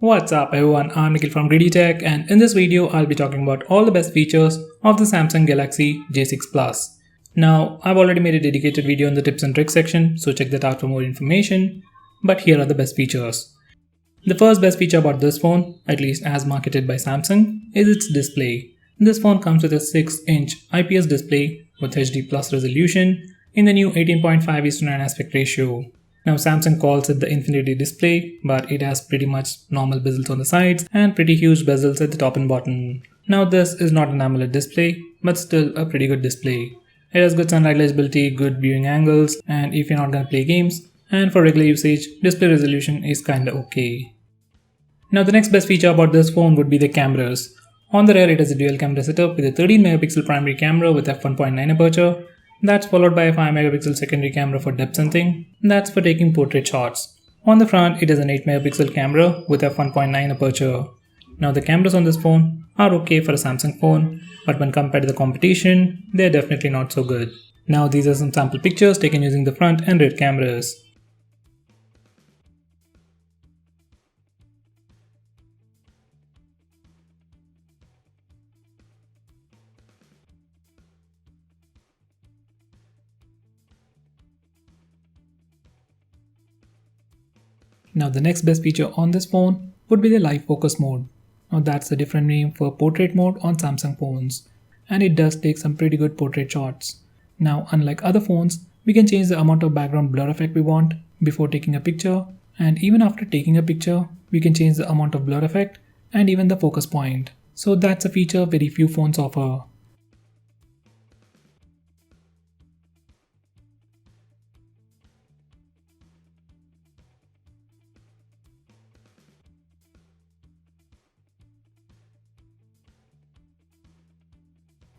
What's up everyone, I'm Nikhil from GreedyTech, and in this video I'll be talking about all the best features of the Samsung Galaxy J6 Plus. Now, I've already made a dedicated video in the tips and tricks section, so check that out for more information, but here are the best features. The first best feature about this phone, at least as marketed by Samsung, is its display. This phone comes with a 6-inch IPS display with HD Plus resolution in the new 18.5:9 aspect ratio. Now Samsung calls it the infinity display, but it has pretty much normal bezels on the sides and pretty huge bezels at the top and bottom. Now this is not an AMOLED display, but still a pretty good display. It has good sunlight legibility, good viewing angles, and if you're not gonna play games, and for regular usage, display resolution is kinda okay. Now the next best feature about this phone would be the cameras. On the rear it has a dual camera setup with a 13 megapixel primary camera with f1.9 aperture. That's followed by a 5 megapixel secondary camera for depth sensing. That's for taking portrait shots. On the front it has an 8 megapixel camera with f1.9 aperture. Now the cameras on this phone are okay for a Samsung phone, but when compared to the competition, they're definitely not so good. Now these are some sample pictures taken using the front and rear cameras. Now the next best feature on this phone would be the live focus mode. Now that's a different name for portrait mode on Samsung phones, and it does take some pretty good portrait shots. Now unlike other phones, we can change the amount of background blur effect we want before taking a picture, and even after taking a picture, we can change the amount of blur effect and even the focus point. So that's a feature very few phones offer.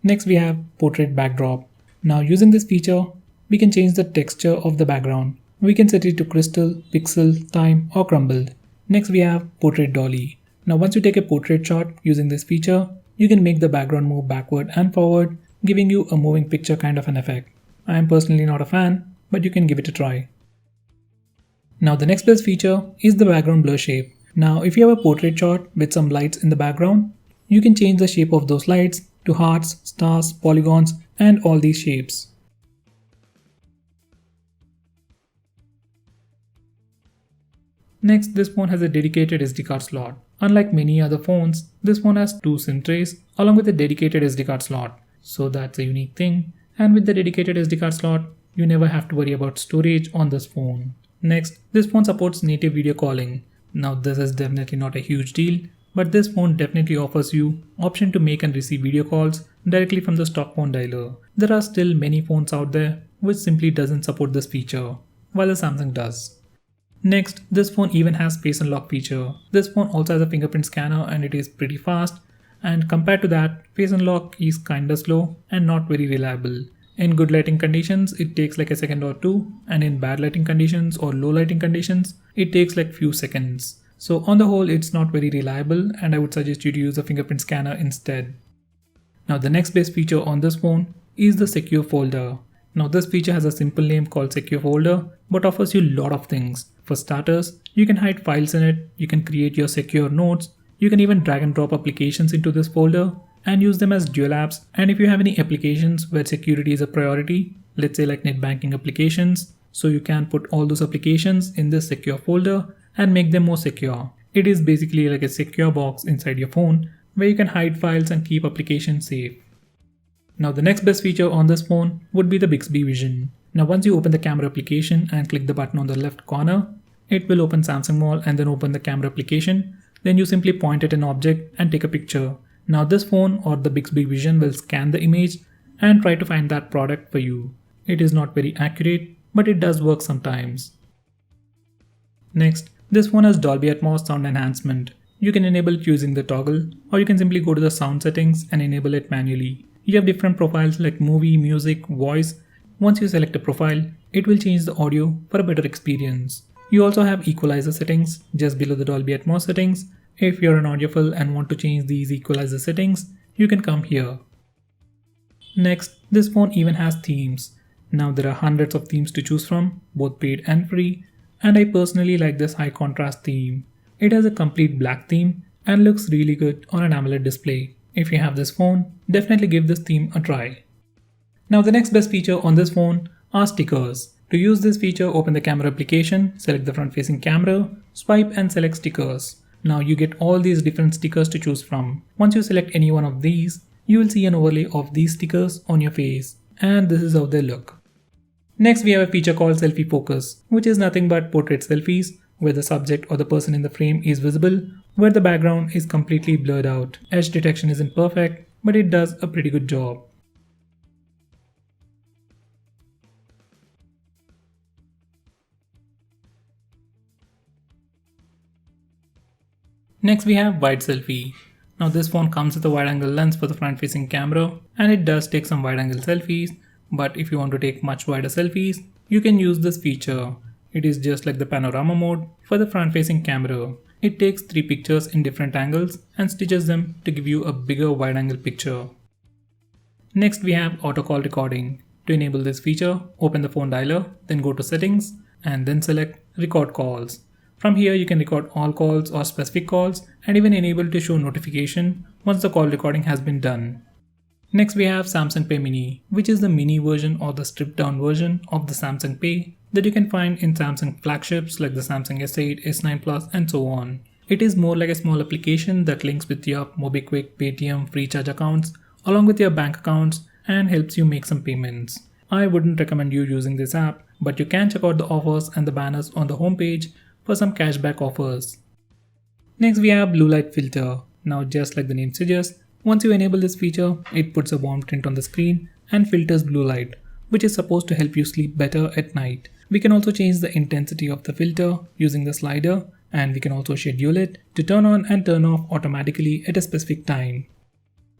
Next we have portrait backdrop. Now using this feature, we can change the texture of the background. We can set it to crystal, pixel, time or crumbled. Next we have portrait dolly. Now once you take a portrait shot using this feature, you can make the background move backward and forward, giving you a moving picture kind of an effect. I am personally not a fan, but you can give it a try. Now the next best feature is the background blur shape. Now if you have a portrait shot with some lights in the background, you can change the shape of those lights to hearts, stars, polygons, and all these shapes. Next, this phone has a dedicated SD card slot. Unlike many other phones, this phone has 2 SIM trays along with a dedicated SD card slot. So that's a unique thing. And with the dedicated SD card slot, you never have to worry about storage on this phone. Next, this phone supports native video calling. Now this is definitely not a huge deal, but this phone definitely offers you option to make and receive video calls directly from the stock phone dialer. There are still many phones out there which simply doesn't support this feature, while the Samsung does. Next, this phone even has face unlock feature. This phone also has a fingerprint scanner and it is pretty fast, and compared to that, face unlock is kinda slow and not very reliable. In good lighting conditions, it takes like a second or two, and in bad lighting conditions or low lighting conditions, it takes like few seconds. So on the whole, it's not very reliable, and I would suggest you to use a fingerprint scanner instead. Now the next best feature on this phone is the secure folder. Now this feature has a simple name called secure folder, but offers you a lot of things. For starters, you can hide files in it, you can create your secure notes, you can even drag and drop applications into this folder and use them as dual apps. And if you have any applications where security is a priority, let's say like net banking applications, so you can put all those applications in this secure folder and make them more secure. It is basically like a secure box inside your phone where you can hide files and keep applications safe. Now the next best feature on this phone would be the BIXBY vision. Now once you open the camera application and click the button on the left corner, it will open Samsung Mall and then open the camera application. Then you simply point at an object and take a picture. Now this phone or the BIXBY vision will scan the image and try to find that product for you. It is not very accurate, but it does work sometimes. Next, this phone has Dolby ATMOS sound enhancement. You can enable it using the toggle, or you can simply go to the sound settings and enable it manually. You have different profiles like movie, music, voice. Once you select a profile, it will change the audio for a better experience. You also have equalizer settings just below the Dolby ATMOS settings. If you're an audiophile and want to change these equalizer settings, you can come here. Next, this phone even has themes. Now there are hundreds of themes to choose from, both paid and free, and I personally like this high contrast theme. It has a complete black theme and looks really good on an AMOLED display. If you have this phone, definitely give this theme a try. Now the next best feature on this phone are stickers. To use this feature, open the camera application, select the front facing camera, swipe and select stickers. Now you get all these different stickers to choose from. Once you select any one of these, you will see an overlay of these stickers on your face, and this is how they look. Next we have a feature called selfie focus, which is nothing but portrait selfies where the subject or the person in the frame is visible, where the background is completely blurred out. Edge detection isn't perfect, but it does a pretty good job. Next we have wide selfie. Now this phone comes with a wide angle lens for the front facing camera, and it does take some wide angle selfies, but if you want to take much wider selfies, you can use this feature. It is just like the panorama mode for the front facing camera. It takes 3 pictures in different angles and stitches them to give you a bigger wide angle picture. Next we have auto call recording. To enable this feature, open the phone dialer, then go to settings and then select record calls. From here you can record all calls or specific calls and even enable to show notification once the call recording has been done. Next we have Samsung Pay Mini, which is the mini version or the stripped down version of the Samsung Pay that you can find in Samsung flagships like the Samsung S8, S9 Plus and so on. It is more like a small application that links with your MobiKwik, Paytm, FreeCharge accounts along with your bank accounts and helps you make some payments. I wouldn't recommend you using this app, but you can check out the offers and the banners on the homepage for some cashback offers. Next we have blue light filter. Now just like the name suggests, once you enable this feature, it puts a warm tint on the screen and filters blue light, which is supposed to help you sleep better at night. We can also change the intensity of the filter using the slider, and we can also schedule it to turn on and turn off automatically at a specific time.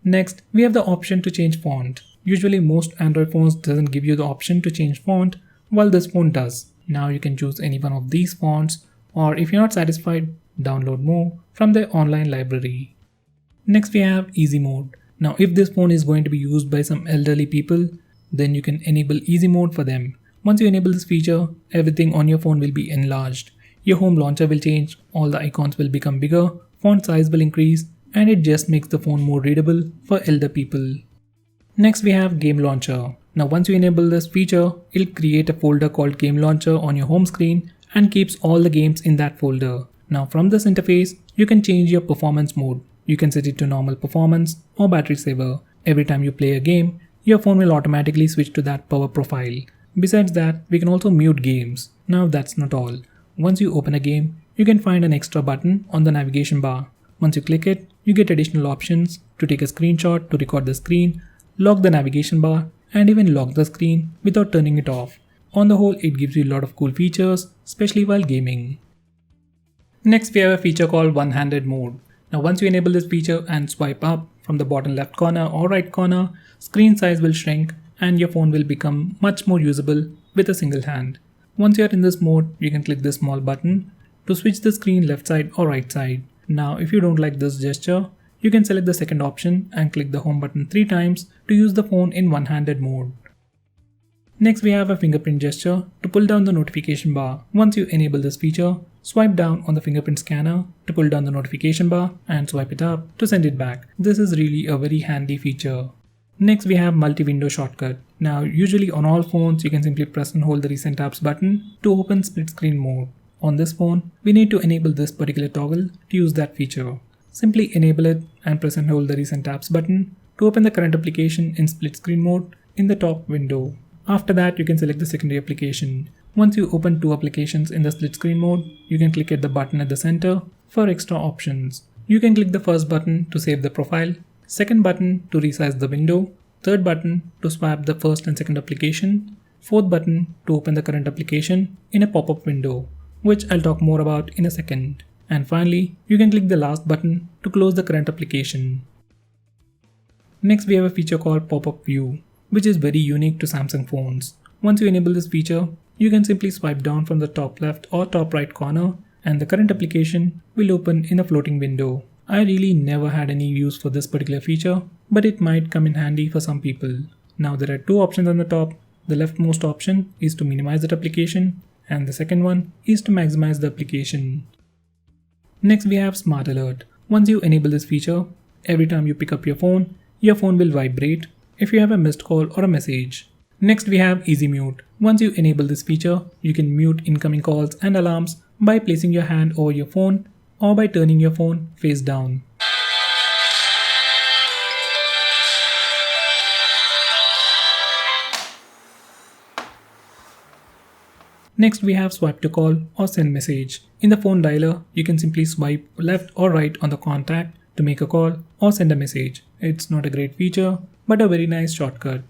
Next, we have the option to change font. Usually most Android phones doesn't give you the option to change font, while this phone does. Now you can choose any one of these fonts, or if you're not satisfied, download more from the online library. Next we have easy mode. Now if this phone is going to be used by some elderly people, then you can enable easy mode for them. Once you enable this feature, everything on your phone will be enlarged. Your home launcher will change, all the icons will become bigger, font size will increase, and it just makes the phone more readable for elder people. Next we have game launcher. Now once you enable this feature, it'll create a folder called game launcher on your home screen and keeps all the games in that folder. Now from this interface, you can change your performance mode. You can set it to normal performance or battery saver. Every time you play a game, your phone will automatically switch to that power profile. Besides that, we can also mute games. Now that's not all. Once you open a game, you can find an extra button on the navigation bar. Once you click it, you get additional options to take a screenshot, to record the screen, lock the navigation bar, and even lock the screen without turning it off. On the whole, it gives you a lot of cool features, especially while gaming. Next we have a feature called one-handed mode. Now once you enable this feature and swipe up from the bottom left corner or right corner, screen size will shrink and your phone will become much more usable with a single hand. Once you are in this mode, you can click this small button to switch the screen left side or right side. Now if you don't like this gesture, you can select the second option and click the home button 3 times to use the phone in one-handed mode. Next we have a fingerprint gesture to pull down the notification bar. Once you enable this feature, swipe down on the fingerprint scanner to pull down the notification bar and swipe it up to send it back. This is really a very handy feature. Next we have multi-window shortcut. Now usually on all phones you can simply press and hold the recent apps button to open split screen mode. On this phone, we need to enable this particular toggle to use that feature. Simply enable it and press and hold the recent apps button to open the current application in split screen mode in the top window. After that, you can select the secondary application. Once you open 2 applications in the split screen mode, you can click at the button at the center for extra options. You can click the first button to save the profile, second button to resize the window, third button to swap the first and second application, fourth button to open the current application in a pop-up window, which I'll talk more about in a second. And finally, you can click the last button to close the current application. Next, we have a feature called pop-up view, which is very unique to Samsung phones. Once you enable this feature, you can simply swipe down from the top left or top right corner and the current application will open in a floating window. I really never had any use for this particular feature, but it might come in handy for some people. Now there are 2 options on the top. The leftmost option is to minimize that application and the second one is to maximize the application. Next we have Smart Alert. Once you enable this feature, every time you pick up your phone will vibrate if you have a missed call or a message. Next we have Easy Mute. Once you enable this feature, you can mute incoming calls and alarms by placing your hand over your phone or by turning your phone face down. Next we have Swipe to Call or Send Message. In the phone dialer, you can simply swipe left or right on the contact to make a call or send a message. It's not a great feature, but a very nice shortcut.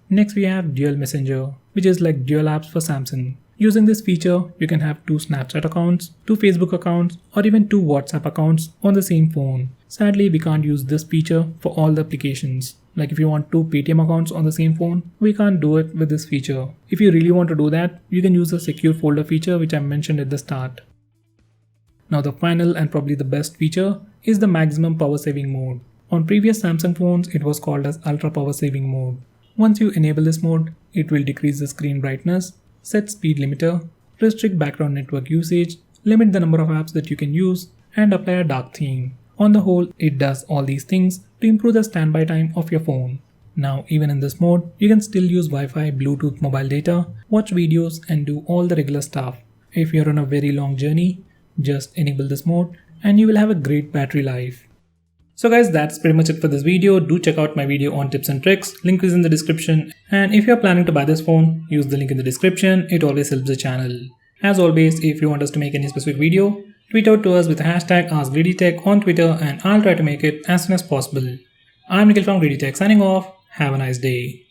Next we have Dual Messenger, which is like dual apps for Samsung. Using this feature, you can have 2 Snapchat accounts, 2 Facebook accounts, or even 2 WhatsApp accounts on the same phone. Sadly, we can't use this feature for all the applications. Like if you want 2 Paytm accounts on the same phone, we can't do it with this feature. If you really want to do that, you can use the secure folder feature which I mentioned at the start. Now the final and probably the best feature is the maximum power saving mode. On previous Samsung phones, it was called as ultra power saving mode. Once you enable this mode, it will decrease the screen brightness, set speed limiter, restrict background network usage, limit the number of apps that you can use, and apply a dark theme. On the whole, it does all these things to improve the standby time of your phone. Now, even in this mode, you can still use Wi-Fi, Bluetooth mobile data, watch videos, and do all the regular stuff. If you're on a very long journey, just enable this mode and you will have a great battery life. So guys, that's pretty much it for this video. Do check out my video on tips and tricks. Link is in the description. And if you're planning to buy this phone, use the link in the description. It always helps the channel. As always, if you want us to make any specific video, tweet out to us with the hashtag AskGreedyTech on Twitter and I'll try to make it as soon as possible. I'm Nikhil from GreedyTech signing off. Have a nice day.